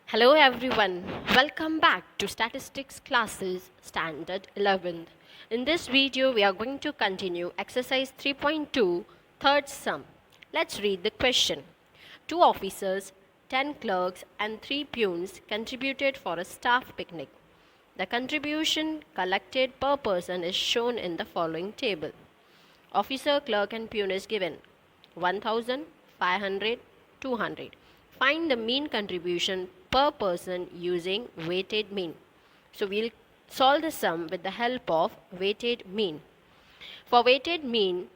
Hello everyone, welcome back to Statistics Classes Standard 11th. In this video, we are going to continue exercise 3.2, third sum. Let's read the question. 2 officers, 10 clerks and 3 peons contributed for a staff picnic. The contribution collected per person is shown in the following table. Officer, clerk and peon is given 1000, 500, 200. Find the mean contribution per person using weighted mean. So we'll solve the sum with the help of weighted mean. For weighted mean,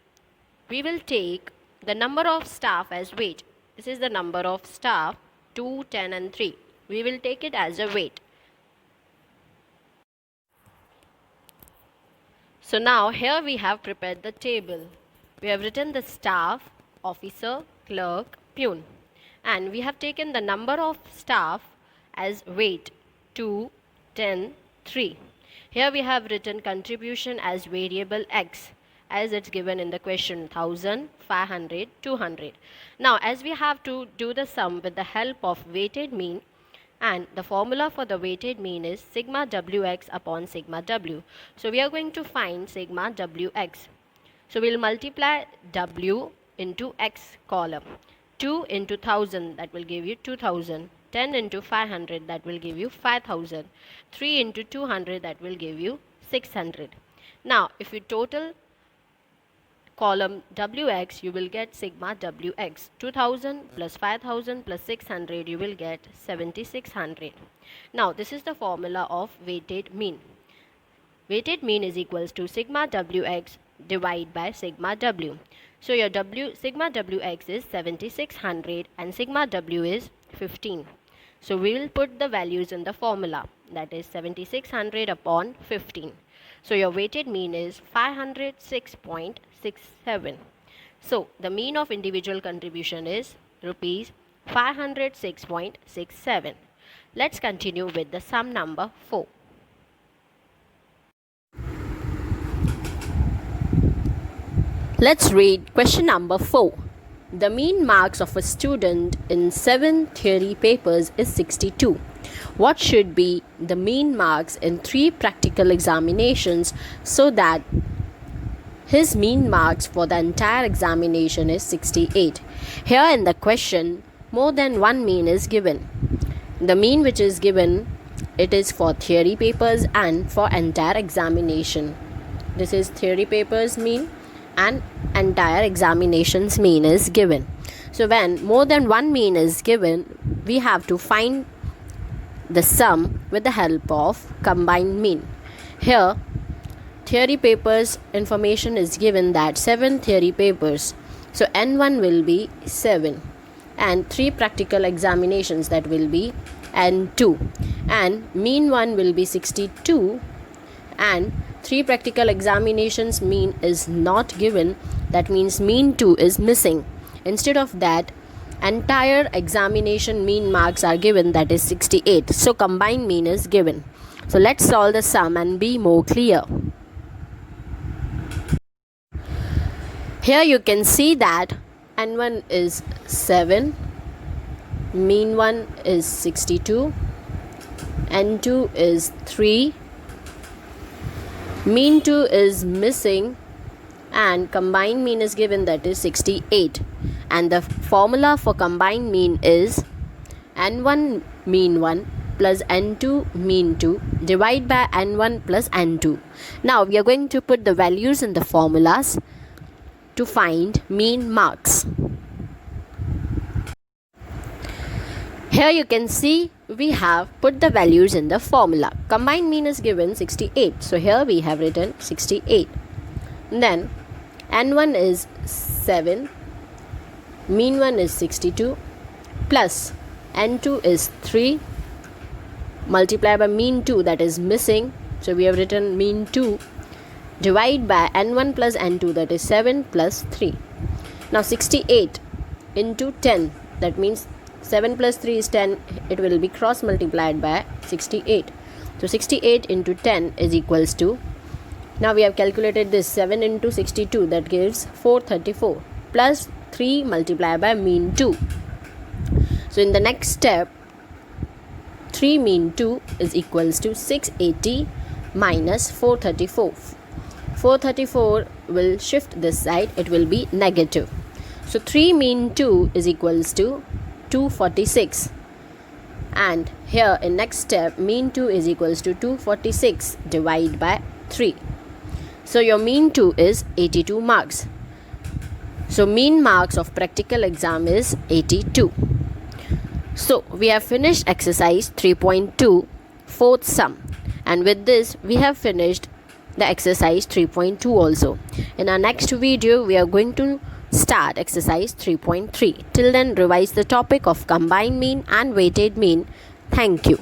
we will take the number of staff as weight. This is the number of staff 2, 10 and 3. We will take it as a weight. So now here we have prepared the table. We have written the staff, officer, clerk, peon. And we have taken the number of staff as weight 2, 10, 3. Here we have written contribution as variable x as it's given in the question 1000, 500, 200. Now as we have to do the sum with the help of weighted mean, and the formula for the weighted mean is sigma wx upon sigma w. So we are going to find sigma wx. So we'll multiply w into x column. 2 into 1000, that will give you 2000. 10 into 500, that will give you 5000. 3 into 200, that will give you 600. Now if you total column wx, you will get sigma wx. 2000 plus 5000 plus 600, you will get 7600. Now this is the formula of weighted mean. Weighted mean is equals to sigma wx divided by sigma w. So your sigma wx is 7600 and sigma w is 15. So we will put the values in the formula, that is 7600 upon 15. So your weighted mean is 506.67. So the mean of individual contribution is rupees 506.67. Let's continue with the sum number 4. Let's read question number 4. The mean marks of a student in 7 theory papers is 62. What should be the mean marks in 3 practical examinations so that his mean marks for the entire examination is 68? Here in the question, more than one mean is given. The mean which is given, it is for theory papers and for entire examination. This is theory papers mean and entire examinations mean is given. So when more than one mean is given, we have to find the sum with the help of combined mean. Here theory papers information is given that 7 theory papers. So N1 will be 7 and 3 practical examinations, that will be N2, and mean 1 will be 62 and 3 practical examinations mean is not given, that means mean 2 is missing. Instead of that, entire examination mean marks are given, that is 68. So combined mean is given. So let's solve the sum and be more clear. Here you can see that N1 is 7, mean 1 is 62, N2 is 3, mean 2 is missing and combined mean is given, that is 68. And the formula for combined mean is N1 mean 1 plus N2 mean 2 divided by N1 plus N2. Now we are going to put the values in the formulas to find mean marks. Here you can see we have put the values in the formula. Combined mean is given 68. So here we have written 68. Then N1 is 7, mean 1 is 62 plus N2 is 3 multiplied by mean 2, that is missing. So we have written mean 2 divide by N1 plus N2, that is 7 plus 3. Now 68 into 10, that means 7 plus 3 is 10, it will be cross multiplied by 68. So 68 into 10 is equals to, now we have calculated this, 7 into 62, that gives 434 plus 3 multiplied by mean 2. So in the next step, 3 mean 2 is equals to 680 minus 434. 434 will shift this side, it will be negative. So 3 mean 2 is equals to 246. And here in next step, mean 2 is equals to 246 divided by 3. So your mean 2 is 82 marks. So mean marks of practical exam is 82. So we have finished exercise 3.2 fourth sum, and with this we have finished the exercise 3.2 also. In our next video we are going to start exercise 3.3. Till then, revise the topic of combined mean and weighted mean. Thank you.